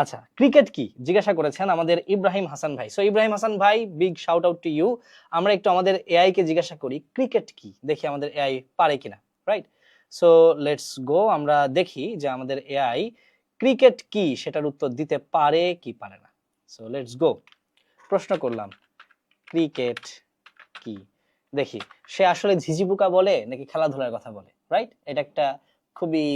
আচ্ছা, ক্রিকেট কি জিজ্ঞাসা করেছেন আমাদের ইব্রাহিম হাসান ভাই। সো ইব্রাহিম হাসান ভাই, big shout out to you. আমরা একটু আমাদের এআই কে জিজ্ঞাসা করি ক্রিকেট কি, দেখি আমাদের এআই পারে কিনা, রাইট? সো লেটস গো, আমরা দেখি যে আমাদের এআই ক্রিকেট কি সেটার উত্তর দিতে পারে কি পারে না। সো লেটস গো, প্রশ্ন করলাম ক্রিকেট কি, দেখি সে আসলে ঝিঝি পোকা বলে নাকি খেলাধুলার কথা বলে, রাইট? এটা একটা খুবই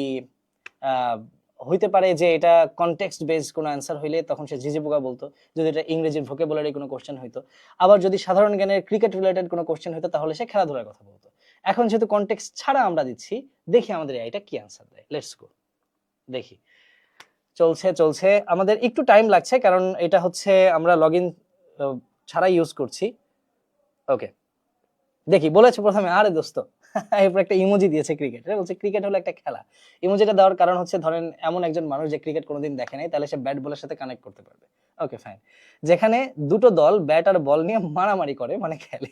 হইতে পারে যে এটা কনটেক্সট বেসড কোনো অ্যান্সার হইলে তখন সে ঝিঝি পোকা বলতো, যদি এটা ইংরেজির ভোকাবুলারি কোনো কোশ্চেন হইতো। আবার যদি সাধারণ জ্ঞানের ক্রিকেট রিলেটেড কোনো কোশ্চেন হইতো তাহলে সে খেলাধুলার কথা বলতো। এখন যেহেতু কনটেক্সট ছাড়া আমরা দিচ্ছি, দেখি আমাদের এটা কি অ্যান্সার দেয়। লেটস গো, দেখি। চলছে চলছে, আমাদের একটু টাইম লাগছে কারণ এটা হচ্ছে আমরা লগ ইন ছাড়া ইউজ করছি। ওকে, দেখি বলেছে প্রথমে আরে দোস্ত এরপর একটা ইমোজি দিয়েছে ক্রিকেট, বলছে ক্রিকেট হলো একটা খেলা। ইমোজিটা দেওয়ার কারণ হচ্ছে ধরেন এমন একজন মানুষ যে ক্রিকেট কোনোদিন দেখে নাই, তাহলে সে ব্যাট বলের সাথে কানেক্ট করতে পারবে। ওকে ফাইন, যেখানে দুটো দল ব্যাট আর বল নিয়ে মারামারি করে মানে খেলে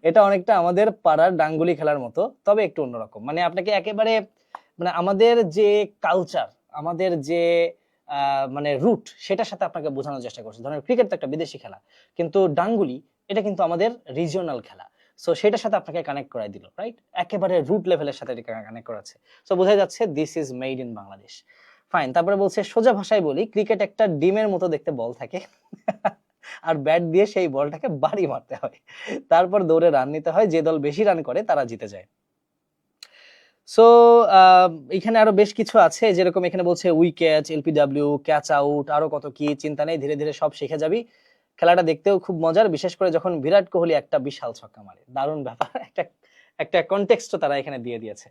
এটা অনেকটা আমাদের পাড়ার ডাঙ্গুলি খেলার মতো, তবে একটু অন্যরকম। মানে আপনাকে একেবারে মানে আমাদের যে কালচার, আমাদের যে মানে রুট, সেটার সাথে আপনাকে বোঝানোর চেষ্টা করছে। ধরেন ক্রিকেট তো একটা বিদেশি খেলা, কিন্তু ডাঙ্গুলি এটা কিন্তু আমাদের রিজিওনাল খেলা। সো সেটার সাথে আপনাকে কানেক্ট করাই দিল, রাইট? একেবারে রুট লেভেলের সাথে কানেক্ট করাচ্ছে। সো বোঝা যাচ্ছে this is made in Bangladesh. Fine, তারপরে বলছে সোজা ভাষায় বলি ক্রিকেট একটা ডিমের মতো দেখতে বল থাকে আর ব্যাট দিয়ে সেই বলটাকে বাড়ি মারতে হয়, তারপর দৌড়ে রান নিতে হয়, যে দল বেশি রান করে তারা জিতে যায়। সো এখানে আরো বেশ কিছু আছে, যেরকম এখানে বলছে উইকেট, এলপিডব্লিউ, ক্যাচ আউট, আরো কত কি, চিন্তা নেই, ধীরে ধীরে সব শিখে যাবি। খেলাটা দেখতেও খুব মজার, বিশেষ করে যখন বিরাট কোহলি একটা বিশাল ছক্কা মারে। দারুণ ব্যাপার, একটা একটা কনটেক্সটও তারা এখানে দিয়ে দিয়েছে।